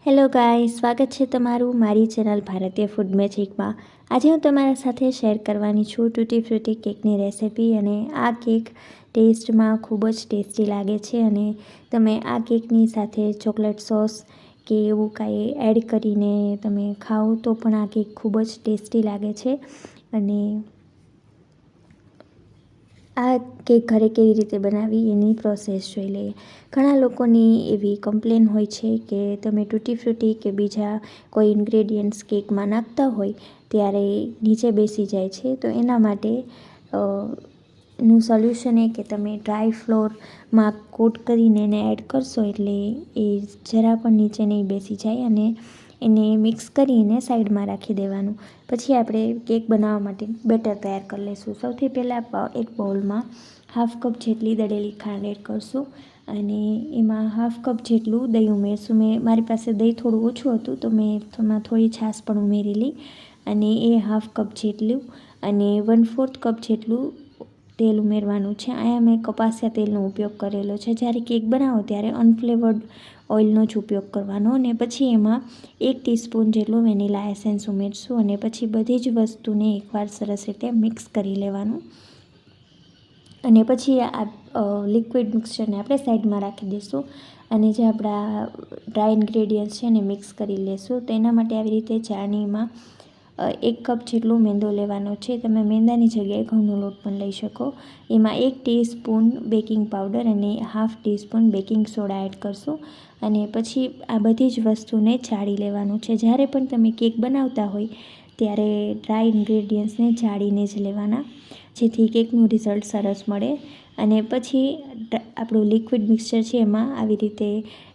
Hello guys, સ્વાગત છે તમારું મારી ચેનલ ભારતીય ફૂડ મેજિકમાં। આજે હું તમારા સાથે શેર કરવાની છું તૂટી ફ્રૂટી કેકની રેસિપી। અને આ કેક ટેસ્ટમાં ખૂબ જ ટેસ્ટી લાગે છે અને તમે આ કેકની સાથે ચોકલેટ સોસ કે એવું કાંઈ એડ કરીને તમે ખાઓ તો પણ આ કેક ખૂબ જ ટેસ્ટી લાગે છે। અને આ કેક ઘરે કેવી રીતે બનાવી એની પ્રોસેસ જોઈ લઈએ। ઘણા લોકોની એવી કમ્પ્લેન હોય છે કે તમે તૂટી ફ્રૂટી કે બીજા કોઈ ઇન્ગ્રેડિયન્ટ્સ કેકમાં નાખતા હોય ત્યારે નીચે બેસી જાય છે। તો એના માટે નું સોલ્યુશન એ કે તમે ડ્રાય ફ્લોરમાં કોટ કરીને એને એડ કરશો એટલે એ જરા પણ નીચે નહીં બેસી જાય અને એને મિક્સ કરીને સાઈડમાં રાખી દેવાનું। પછી આપણે કેક બનાવવા માટે બેટર તૈયાર કરી લઈશું। સૌથી પહેલાં એક બાઉલમાં હાફ કપ જેટલી દળેલી ખાંડ એડ કરશું અને એમાં હાફ કપ જેટલું દહીં ઉમેરશું। મારી પાસે દહીં થોડું ઓછું હતું તો મેં એમાં થોડી છાશ પણ ઉમેરેલી અને એ હાફ કપ જેટલું અને 1/4 કપ જેટલું તેલ ઉમેરવાનું છે। અહીંયા મેં કપાસિયા તેલનો ઉપયોગ કરેલો છે। જ્યારે કેક બનાવો ત્યારે અનફ્લેવર્ડ ઓઇલનો જ ઉપયોગ કરવાનો અને પછી એમાં 1 ટીસ્પૂન જેટલું વેનીલા એસેન્સ ઉમેરશું અને પછી બધી જ વસ્તુને એકવાર સરસ રીતે મિક્સ કરી લેવાનું અને પછી આ લિક્વિડ મિક્સચરને આપણે સાઈડમાં રાખી દઈશું અને જે આપણા ડ્રાય ઇન્ગ્રેડિયન્ટ્સ છે એને મિક્સ કરી લેશું। તો એના માટે આવી રીતે ચાળણીમાં 1 કપ જેટલો મેંદો લેવાનો છે। તમે મેંદાની જગ્યાએ ઘઉંનો લોટ પણ લઈ શકો। એમાં 1 ટીસ્પૂન બેકિંગ પાવડર અને half teaspoon baking soda add કરશું અને પછી આ બધી જ વસ્તુને ચાળી લેવાનું છે। જ્યારે પણ તમે કેક બનાવતા હોય ત્યારે ડ્રાય ઇન્ગ્રેડિયન્ટ્સને ચાળીને જ લેવાના જેથી કેકનું રિઝલ્ટ સરસ મળે। અને પછી આપણું લિક્વિડ મિક્સચર છે એમાં આવી રીતે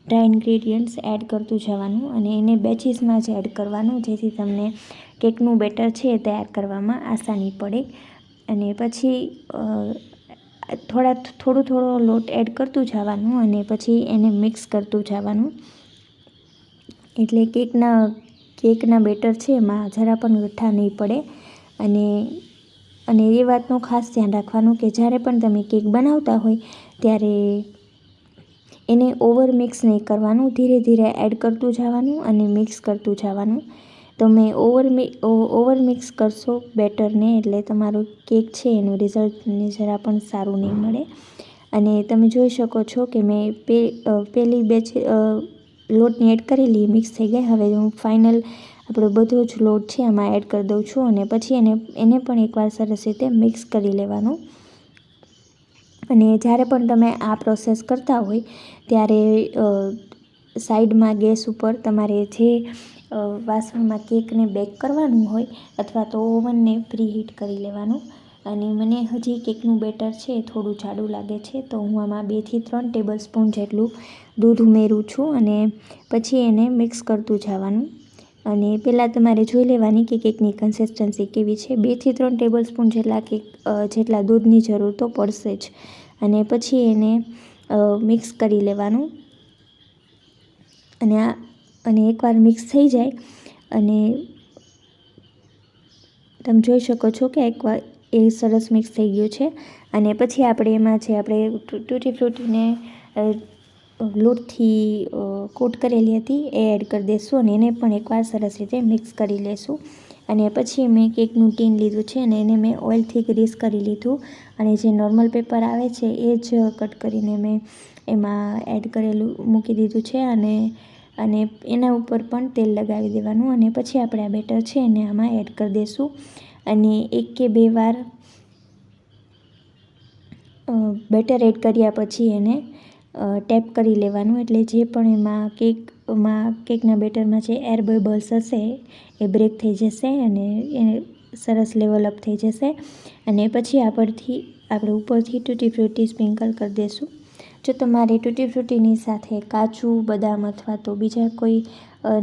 ડ્રાય ઇન્ગ્રેડિયન્ટ્સ એડ કરતું જવાનું અને એને બેચીસમાં જ એડ કરવાનું જેથી તમને કેકનું બેટર છે એ તૈયાર કરવામાં આસાની પડે। અને પછી થોડો લોટ એડ કરતું જવાનું અને પછી એને મિક્સ કરતું જવાનું એટલે કેકના બેટર છે એમાં જરા પણ ગઠ્ઠા નહીં પડે। અને એ વાતનું ખાસ ધ્યાન રાખવાનું કે જ્યારે પણ તમે કેક બનાવતા હોય ત્યારે એને ઓવર મિક્સ નહીં કરવાનું, ધીરે ધીરે એડ કરતું જવાનું અને મિક્સ કરતું જવાનું। તમે ઓવર મિક્સ કરશો બેટરને એટલે તમારું કેક છે એનું રિઝલ્ટને જરા પણ સારું નહીં મળે। અને તમે જોઈ શકો છો કે મેં પહેલી બેચ લોટની એડ કરેલી મિક્સ થઈ ગઈ। હવે હું ફાઇનલ આપણો બધો જ લોટ છે એમાં એડ કરી દઉં છું અને પછી એને પણ એકવાર સરસ રીતે મિક્સ કરી લેવાનું। અને જ્યારે પણ તમે આ પ્રોસેસ કરતા હોય ત્યારે સાઈડમાં ગેસ ઉપર તમારે જે વાસણમાં કેકને બેક કરવાનું હોય અથવા તો ઓવનને પ્રીહીટ કરી લેવાનું। અને મને હજી કેકનું બેટર છે થોડું જાડું લાગે છે તો હું આમાં 2 થી 3 ટેબલ સ્પૂન જેટલું દૂધ ઉમેરું છું અને પછી એને મિક્સ કરતું જવાનું। અને પહેલાં તમારે જોઈ લેવાની કે કેકની કન્સિસ્ટન્સી કેવી છે। 2 થી 3 ટેબલ સ્પૂન જેટલા દૂધની જરૂર તો પડશે જ અને પછી એને મિક્સ કરી લેવાનું અને એકવાર મિક્સ થઈ જાય અને તમે જોઈ શકો છો કે એકવાર એ સરસ મિક્સ થઈ ગયું છે। અને પછી આપણે એમાં જે આપણે તૂટી ફ્રૂટીને લોટથી કોટ કરેલી હતી એ એડ કરી દઈશું અને એને પણ એકવાર સરસ રીતે મિક્સ કરી લઈશું। અને પછી મેં કેકનું ટીન લીધું છે અને એને મેં ઓઇલથી ગ્રીસ કરી લીધું અને જે નોર્મલ પેપર આવે છે એ જ કટ કરીને મેં એમાં એડ કરેલું મૂકી દીધું છે અને એના ઉપર પણ તેલ લગાવી દેવાનું અને પછી આપણે આ બેટર છે એને આમાં એડ કરી દઈશું અને 1 કે 2 વાર બેટર એડ કર્યા પછી એને ટેપ કરી લેવાનું એટલે જે પણ એમાં કેકના બેટરમાં જે એર બબલ્સ હશે એ બ્રેક થઈ જશે અને એ સરસ લેવલ અપ થઈ જશે। અને પછી આપણે ઉપરથી તૂટી ફ્રૂટી સ્પ્રિંકલ કરી દઈશું। જો તમારે તૂટી ફ્રૂટીની સાથે કાજુ બદામ અથવા તો બીજા કોઈ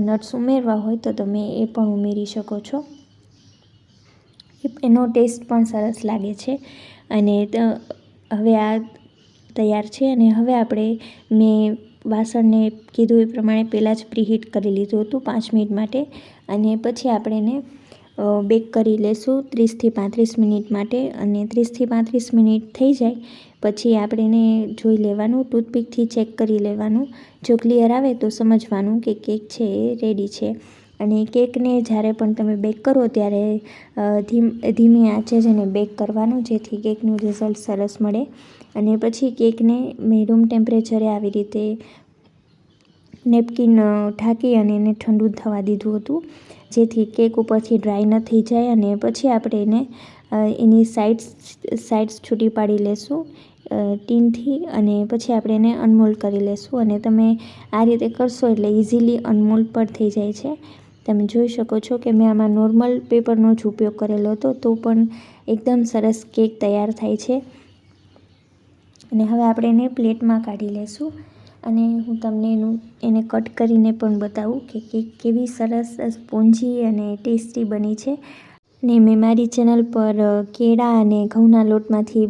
નટ્સ ઉમેરવા હોય તો તમે એ પણ ઉમેરી શકો છો, એનો ટેસ્ટ પણ સરસ લાગે છે। અને હવે આ તૈયાર છે અને હવે મેં વાસણને કીધું એ પ્રમાણે પહેલાં જ પ્રીહીટ કરી લીધું હતું 5 મિનિટ માટે અને પછી આપણે એને બેક કરી લેશું 30થી 35 મિનિટ માટે. અને 30થી 35 મિનિટ થઈ જાય પછી આપણે એને જોઈ લેવાનું, ટૂથપીકથી ચેક કરી લેવાનું. જો ક્લિયર આવે તો સમજવાનું કે કેક છે એ રેડી છે. અને કેકને જ્યારે પણ તમે બેક કરો ત્યારે ધીમી આંચે જ એને બેક કરવાનું, જેથી કેકનું રિઝલ્ટ સરસ મળે. અને પછી કેકને મેં રૂમ ટેમ્પરેચરે આવી રીતે નેપકિન ઢાંકી અને એને ઠંડુ થવા દીધું હતું, જેથી કેક ઉપરથી ડ્રાય ન થઈ જાય. અને પછી આપણે એને એની સાઇડ્સ છૂટી પાડી લેશું ટીનથી, અને પછી આપણે એને અનમોલ્ડ કરી લેશું. અને તમે આ રીતે કરશો એટલે ઇઝીલી અનમોલ્ડ પણ થઈ જાય છે. તમે જોઈ શકો છો કે મેં આમાં નોર્મલ પેપરનો જ ઉપયોગ કરેલો હતો, તો પણ એકદમ સરસ કેક તૈયાર થાય છે. અને હવે આપણે એને પ્લેટમાં કાઢી લેશું. અને હું તમને એને કટ કરીને પણ બતાવું કે કેક કેવી સરસ સ્પોન્જી અને ટેસ્ટી બની છે. ને મેં મારી ચેનલ પર કેળા અને ઘઉંના લોટમાંથી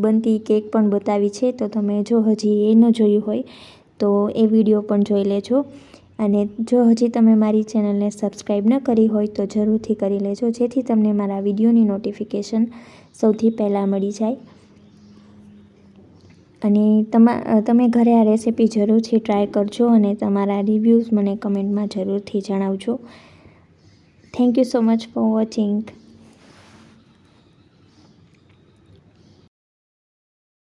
બનતી કેક પણ બતાવી છે, તો તમે જો હજી એ ન જોયું હોય તો એ વિડીયો પણ જોઈ લેજો. અને જો હજી તમે મારી ચેનલને સબસ્ક્રાઈબ ન કરી હોય તો જરૂરથી કરી લેજો, જેથી તમને મારા વિડીયોની નોટિફિકેશન સૌથી પહેલાં મળી જાય. અને તમે ઘરે આ રેસીપી જરૂરથી ટ્રાય કરજો અને તમારા રિવ્યૂઝ મને કમેન્ટમાં જરૂરથી જણાવજો. Thank you so much for watching.